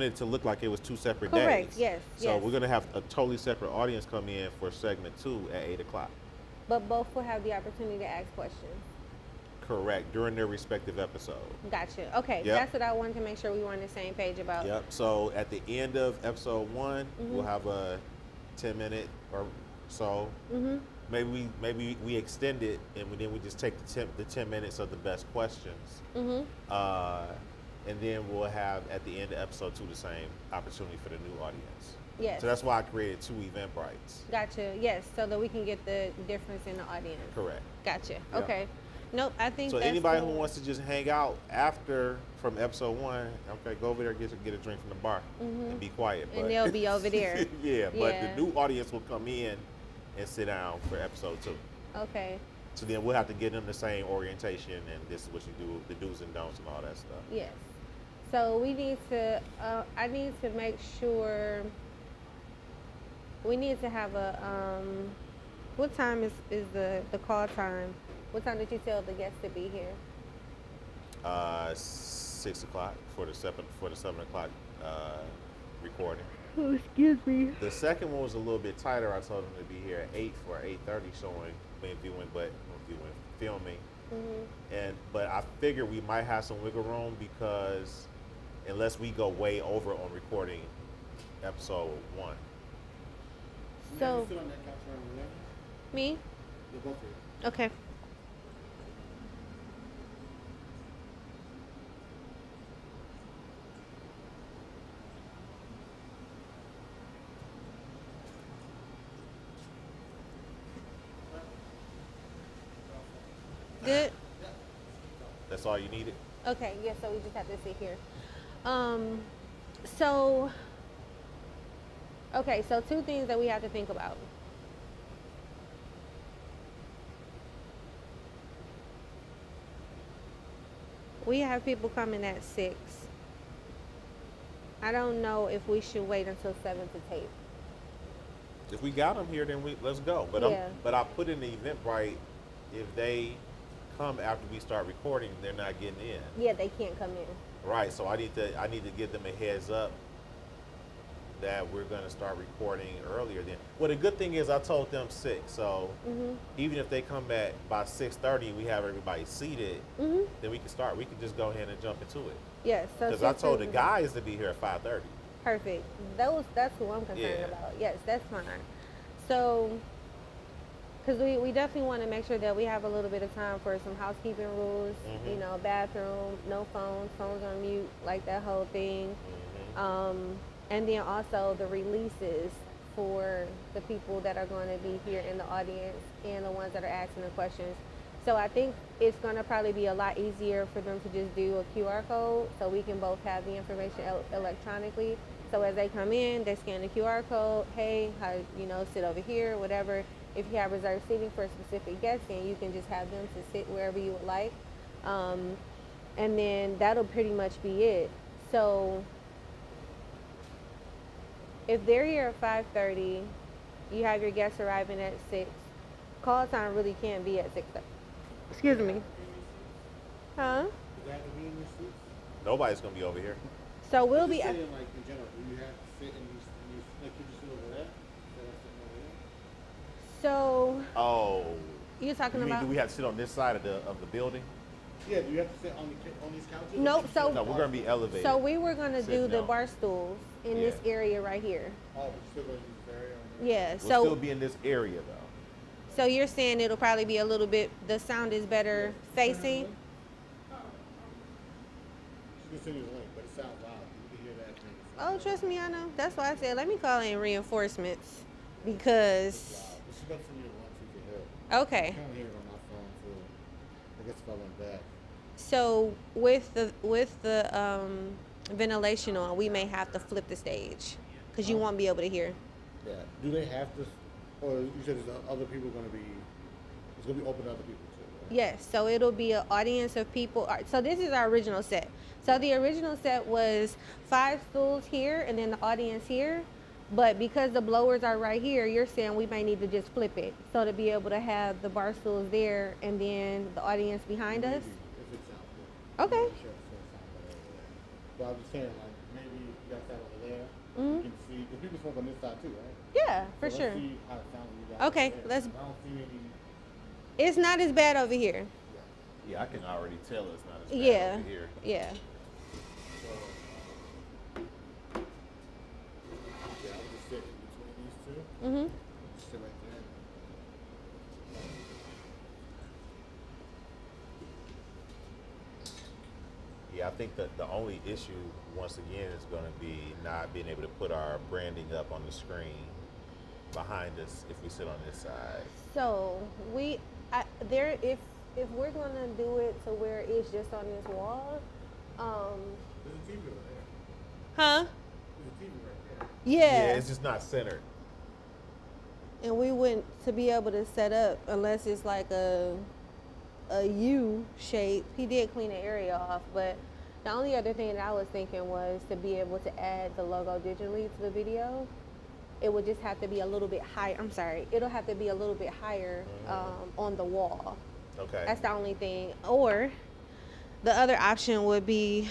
wanted it to look like it was 2 separate Correct. days. Yes. So yes. we're gonna have a totally separate audience come in for segment 2 at 8 o'clock. But both will have the opportunity to ask questions. Correct, during their respective episode. Gotcha. Okay, Yep. that's what I wanted to make sure we were on the same page about. Yep. So at the end of episode 1, we'll have a 10-minute or so. Maybe we extend it, and then we just take the 10 minutes of the best questions. And then we'll have at the end of episode 2 the same opportunity for the new audience. Yes. So that's why I created 2 Eventbrites. Gotcha. Yes, so that we can get the difference in the audience. Correct. Gotcha. Yep. Okay. Nope, I think So that's anybody cool. who wants to just hang out after from episode 1, okay, go over there get a drink from the bar and be quiet. And they'll be over there. Yeah, but Yeah. the new audience will come in and sit down for episode 2. Okay. So then we'll have to give them the same orientation, and this is what you do, the do's and don'ts and all that stuff. Yes. So we need to, I need to make sure, we need to have a, what time is the call time? What time did you tell the guests to be here? 6 o'clock for the 7 o'clock recording. Oh, excuse me. The second one was a little bit tighter. I told them to be here at 8 for 8:30 showing, filming. But I figured we might have some wiggle room because unless we go way over on recording episode 1. So, sit on that couch around there. me? You're both here. Okay. Good? That's all you needed? Okay, yeah, so we just have to sit here. So, okay, so 2 things that we have to think about. We have people coming at 6. I don't know if we should wait until 7 to tape. If we got them here, then let's go. But Yeah. but I put in the Eventbrite, if they come after we start recording, they're not getting in. Yeah, they can't come in. Right. So I need to give them a heads up that we're going to start recording earlier. Then, well, the good thing is I told them 6. So even if they come back by 6:30, we have everybody seated. Then we can start. We can just go ahead and jump into it. Yes, so Because I 6 told the is- guys to be here at 5:30. Perfect. That's who I'm concerned Yeah. about. Yes, that's fine. So, because we definitely want to make sure that we have a little bit of time for some housekeeping rules. You know, bathroom, no phones on mute, like that whole thing. And then also the releases for the people that are going to be here in the audience and the ones that are asking the questions. So I think it's going to probably be a lot easier for them to just do a QR code so we can both have the information electronically. So as they come in, they scan the QR code. Hey, sit over here, whatever. If you have reserved seating for a specific guest, then you can just have them to sit wherever you would like. And then that'll pretty much be it. So if they're here at 5:30, you have your guests arriving at 6. Call time really can't be at 6. Excuse me. Huh? Does that have to be in your seats? Nobody's going to be over here. So we'll Just be. sitting, like, in general, do you have to sit in these like, you just sit over there? Instead of sitting over there? So Oh. you're talking You mean, about? do we have to sit on this side of the building? Yeah, do you have to sit on these couches? Nope, so- No, we're going to be elevated. So we were gonna Sit do the down. bar stools in this Yeah. area right here. Oh, but you still going to use this area? Yeah. We'll So still be in this area, though. so you're saying it'll probably be a little bit. The sound is better facing. You can send you the link, but it sounds loud. You can hear that thing. Oh, trust me, I know. That's why I said let me call in reinforcements because. But she better send you the link so you can hear it. Okay. I can't hear it on my phone, too. I guess if I went back. So with the ventilation on, we may have to flip the stage because you won't be able to hear. Yeah. Do they have to, or you said there's other people going to be, it's going to be open to other people, too, right? Yes, so it'll be an audience of people. All right, so this is our original set. So the original set was 5 stools here and then the audience here. But because the blowers are right here, you're saying we may need to just flip it. So to be able to have the bar stools there and then the audience behind us. Maybe, if it sounds good. Okay. I'm sure it's going to sound better over there. But I'm just saying, like, maybe you guys have smoke on this side too, right? Yeah, for So sure. Let's see how it sounds when you guys Okay, over there. let's. I don't see any. It's not as bad over here. Yeah, I can already tell it's not as bad Yeah. over here. Yeah. So, yeah, I'll just sit between these two. Mhm. Just sit right there. Yeah, I think that the only issue, once again, is going to be not being able to put our branding up on the screen behind us if we sit on this side. So if we're gonna do it to where it's just on this wall, There's a TV over there. huh? There's a TV right there. Yeah. It's just not centered. And we wouldn't to be able to set up unless it's like a U shape. He did clean the area off, but the only other thing that I was thinking was to be able to add the logo digitally to the video. It would just have to be a little bit higher. I'm sorry. It'll have to be a little bit higher on the wall. Okay. That's the only thing. Or the other option would be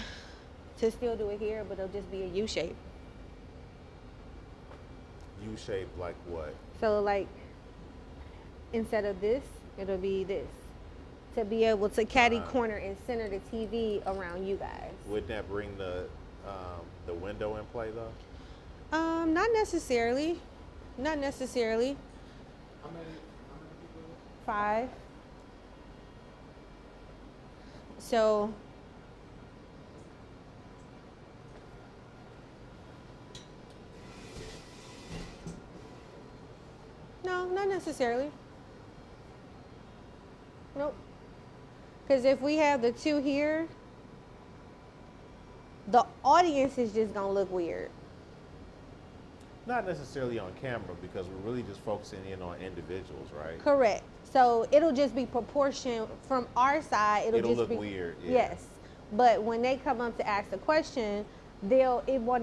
to still do it here, but it'll just be a U shape. U-shaped like what? So like instead of this, it'll be this. To be able to catty corner and center the TV around you guys. Wouldn't that bring the window in play though? Not necessarily. Not necessarily. How many people? 5. So no, not necessarily. Nope. Because if we have the 2 here, the audience is just gonna look weird. Not necessarily on camera because we're really just focusing in on individuals, right? Correct. So it'll just be proportion from our side. It'll just look be weird. Yeah. Yes, but when they come up to ask the question, you won't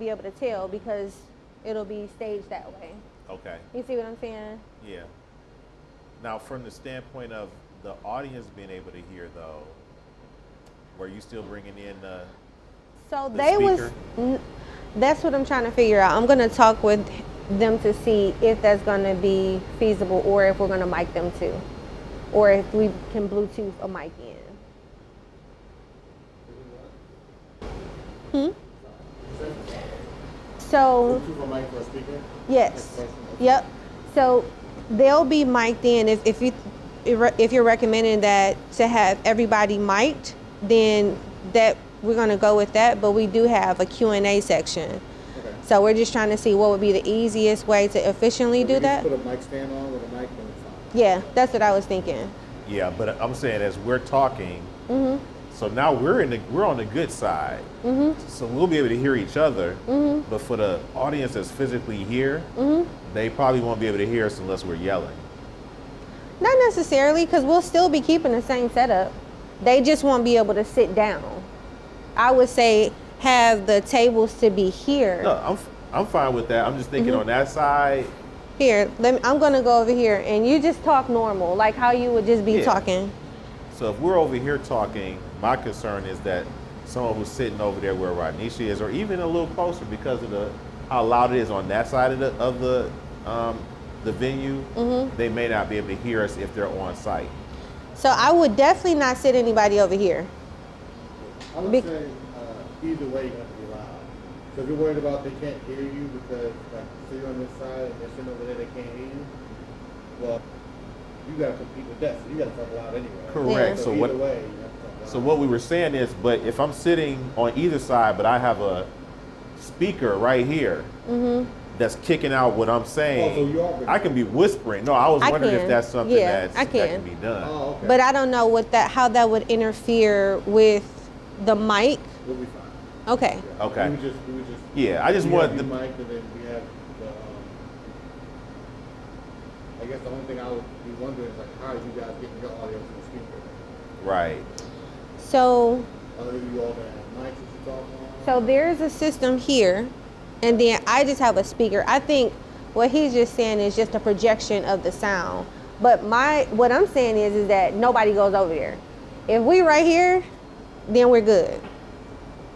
be able to tell because it'll be staged that way. Okay. You see what I'm saying? Yeah. Now, from the standpoint of the audience being able to hear, though, were you still bringing in So the they speaker? that's what I'm trying to figure out. I'm gonna talk with them to see if that's gonna be feasible or if we're gonna mic them too, or if we can Bluetooth a mic in. So Two for mic for a speaker? yes, yep. So they'll be mic'd in. If you're recommending that to have everybody mic'd, then that we're gonna go with that. But we do have a Q&A section. Okay. So we're just trying to see what would be the easiest way to efficiently So do we that. just put a mic stand on with a mic and it's fine. Yeah, that's what I was thinking. Yeah, but I'm saying as we're talking, Mhm. so now we're on the good side. Mhm. So we'll be able to hear each other. Mhm. But for the audience that's physically here, Mhm. they probably won't be able to hear us unless we're yelling. Not necessarily, because we'll still be keeping the same setup. They just won't be able to sit down. I would say have the tables to be here. No, I'm fine with that. I'm just thinking Mm-hmm. on that side. Here, I'm gonna go over here, and you just talk normal, like how you would just be Yeah. talking. So if we're over here talking, my concern is that someone who's sitting over there where Rodnisha is, or even a little closer because of how loud it is on that side of the venue, Mm-hmm. they may not be able to hear us if they're on site. So I would definitely not sit anybody over here. I would Bec- say either way you have to be loud. So if you're worried about they can't hear you because like so you're on this side and they're sitting over there they can't hear you, well you gotta compete with that. So you gotta talk loud anyway. Correct. So So either what? way you have to talk loud. So what we were saying is, but if I'm sitting on either side, but I have a speaker right here Mm-hmm. that's kicking out what I'm saying, Oh, so you are bringing I can be whispering. No, I was I wondering can. if that's something Yeah, I that can. can be done. Oh, okay. But I don't know how that would interfere with the mic. We'll be fine. Okay. Yeah. Okay. We would just Yeah, I just we wanted have the- the mic and then we have the I guess the only thing I would be wondering is like how are you guys getting your audio to the speaker? Right. So Are you all gonna have mics that you talk on? So there's a system here, and then I just have a speaker. I think what he's just saying is just a projection of the sound. But what I'm saying is that nobody goes over there. If we right here, then we're good.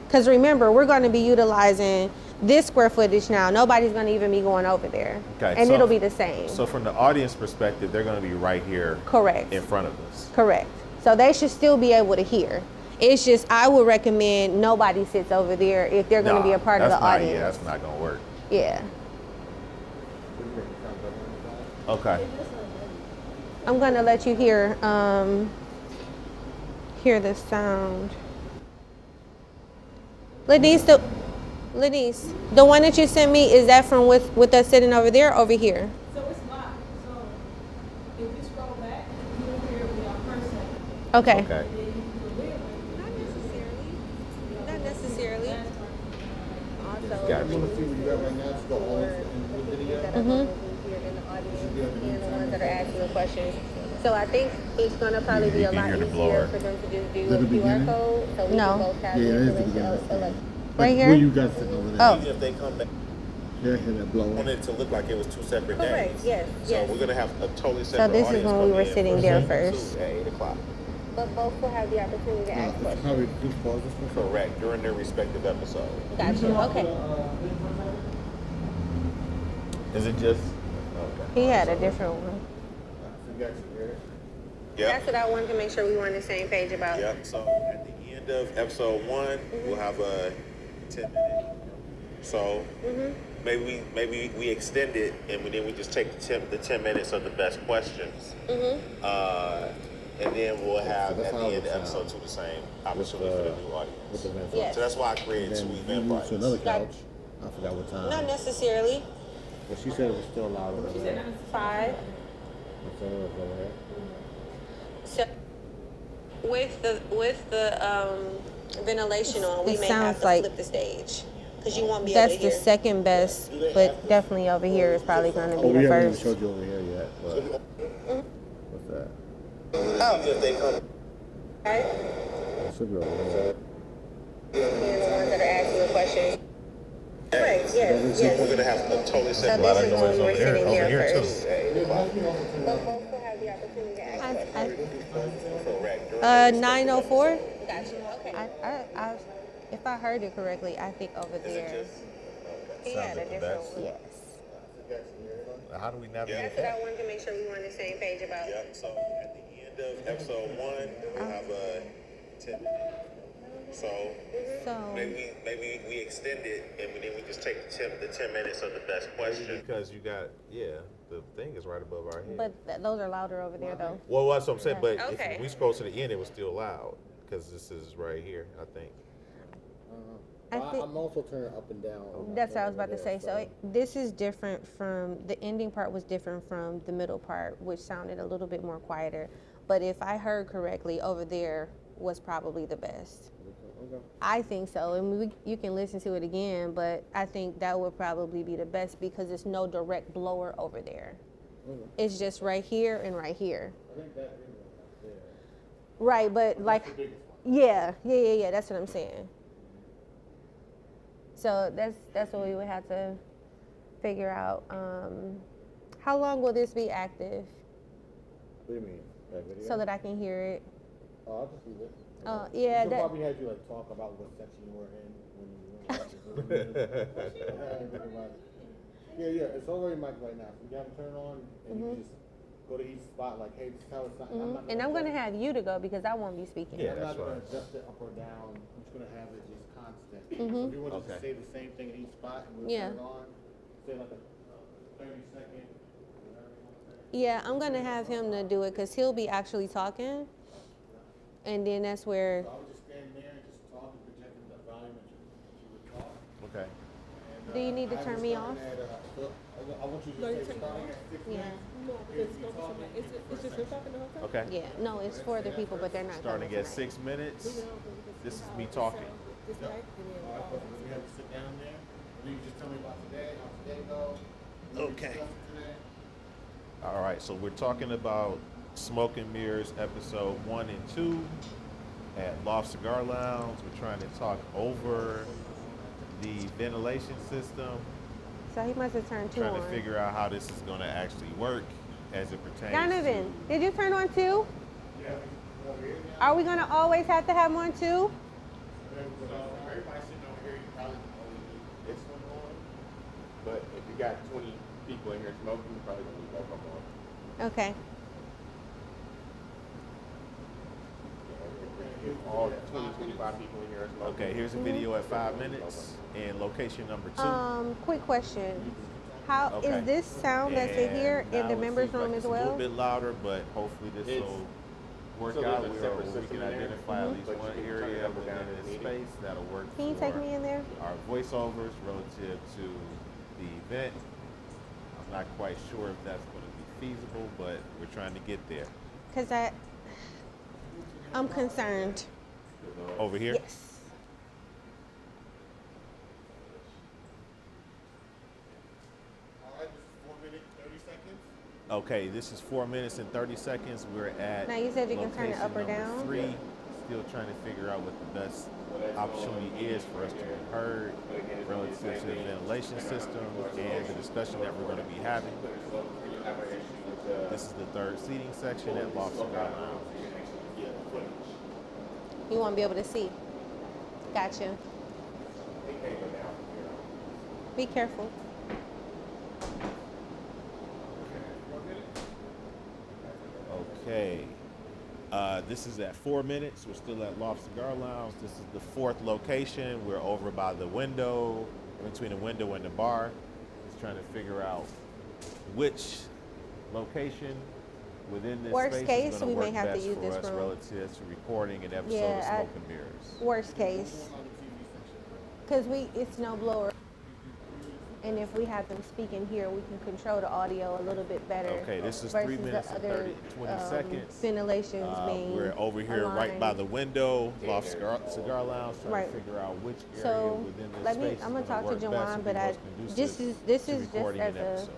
Because remember, we're going to be utilizing this square footage now. Nobody's going to even be going over there. Okay, And so- it'll be the same. So from the audience perspective, they're going to be right here Correct. in front of us. Correct. So they should still be able to hear. It's just I would recommend nobody sits over there if they're going to be a part of the audience. Yeah, that's not going to work. Yeah. Okay. I'm going to let you hear the sound. Lenise, the one that you sent me, is that from with us sitting over there or over here? So it's locked. So if you scroll back, you will hear it our first second. Okay. Okay. And then you can do it. Not necessarily. Also, Gotcha. You want to see what you got right now? Just go all in the video. here in the audience and the ones that are asking the questions. So I think it's going to probably be a You can lot hear the easier blower. for them to just do Is that a the QR beginning? code. So we No. can both have Yeah, the it is the information. beginning. So, like, Like, right here? Where you guys sitting over there? Oh. If they come back, Yeah, hear that I blower. want it to look like it was two separate Correct, days. yes, So yes. we're going to have a totally separate this is audience when we come were in sitting for there segment first. 2 at 8 o'clock. But both will have the opportunity to ask It's questions. probably just pause this one. Correct. During their respective episode. Gotcha. Okay. Is it just? Okay. He had a different one. So you guys can hear it. That's what I wanted to make sure we were on the same page about. Yep. So at the end of episode 1, we'll have a 10-minute. So maybe we extend it and then we just take the 10 minutes of the best questions. And then we'll have that's at the how end it of episode 2 the same opportunity for the new With audience. the event. Yes. So that's why I created And 2 then you event moved to another bites. couch. I forgot what time. Not necessarily. But she said it was still loud over there. 5. So it was over there. So with the ventilation on, we It may have sounds to like- flip the stage because you won't be able That's to the hear. second best, but definitely over here is probably going to Oh, be we the haven't even first. showed you over here yet. But what's that? If they come Right? It should be over there. And the ones that are asking the questions. Right. That Yes. is Yes. we're going to have a totally So separate this audience is when we were over here, sitting there too. first. At 8 o'clock. But both will have the opportunity to ask questions. Correct. During 904. Gotcha. Okay. If I heard it correctly, I think over there. He had a different one. Yes. How do we navigate That's what I wanted to make sure we were on the same page about. Yep. So at the end of episode 1, we'll have a 10-minute. So So maybe we extend it and then we just take the 10 minutes of the best question. Because you got, the thing is right above our head. but those are louder over there though. Well, that's what I'm saying. But Okay. if we scroll to the end, it was still loud because this is right here, I think. I think- I'm also turning up and down. That's what I was about to say. So this is different from the ending part was different from the middle part, which sounded a little bit more quieter. But if I heard correctly, over there was probably the best. Okay. I think so, and you can listen to it again, but I think that would probably be the best because there's no direct blower over there. It's just right here and right here. I think that is right there. Right, but like, The biggest one. yeah, that's what I'm saying. So that's what we would have to figure out. How long will this be active What do you mean? That video? so that I can hear it? Oh, I'll just leave it. Yeah, She'll that- probably have you like talk about what section you were in when you were. Yeah, it's already mic right now. So you have it turned on and you just go to each spot like, hey, this is how it's not. And I'm gonna have you to go because I won't be speaking. Yeah. I'm not that's gonna right. adjust it up or down. I'm just gonna have it just constant. So if you want to Okay. just say the same thing in each spot and we'll Yeah. turn it on, say like a 30-second. whatever you wanna say. Yeah, I'm gonna have him to do it because he'll be actually talking, and then that's where. So I would just stand there and just talk and project the volume that you would talk. Okay. And, Do you need to I turn was me starting off? I want you to No, you say turn it starting off. at 6 Yeah. minutes. No, because it's gonna be something. It's just him talking the whole time. Okay. Yeah, no, it's for the people, but they're not Starting coming at tonight. 6 minutes. Leave it on because This is it's me how talking. it sounds this night, and then All right, but we have to sit down there. Then you just tell me about today, how today goes. what we Okay. discussed today. All right, so we're talking about Smoke and Mirrors episode 1 and 2 at Loft Cigar Lounge. We're trying to talk over the ventilation system, So he must have turned two trying on. to figure out how this is going to actually work as it pertains Donovan, to... did you turn on two? Are we gonna always have to have one too? Everybody sitting over here, you probably only need this one got 20 people in here smoking, you probably don't need no more. Okay. If all 20, 25 people in here are smoking. Okay, here's a video at 5 minutes and location number 2. Quick question. How is Okay. this sound that's in here And in now the it members seems like room it's as a little well? bit louder, but hopefully this It's- will work so out. there's a We separate can system in there. identify at least But you one can turn it area up or down within if this needed. space that'll work Can you for take me in there? our voiceovers relative to the event. I'm not quite sure if that's going to be feasible, but we're trying to get there. Because I'm concerned. Over here? Yes. All right, this is 4 minutes, 30 seconds. Okay, this is 4 minutes and 30 seconds. We're at Now you said you can turn it location up or number down? 3. Still trying to figure out what the best opportunity is for us to be heard relative to the ventilation system and the discussion that we're going to be having. This is the third seating section at Loft Cigar Lounge. You won't be able to see. Gotcha. Be careful. Okay. This is at 4 minutes. We're still at Loft Cigar Lounge. This is the 4th location. We're over by the window, between the window and the bar. Just trying to figure out which location within this Worst space case, is going we to may work have to best use for this us room. relative to recording an episode Yeah, of Smoke and Mirrors. Worst case. Because it's no blower. And if we have them speaking here, we can control the audio a little bit better. Okay, this is versus 3 minutes the and other 30, 20 seconds. ventilations being We're over here right by aligned. the window, Loft Cigar Lounge, trying Right. to figure out which area So within this let me. space I'm is gonna talk to work best Jawan, and but be most this conducive is to just recording as an a episode.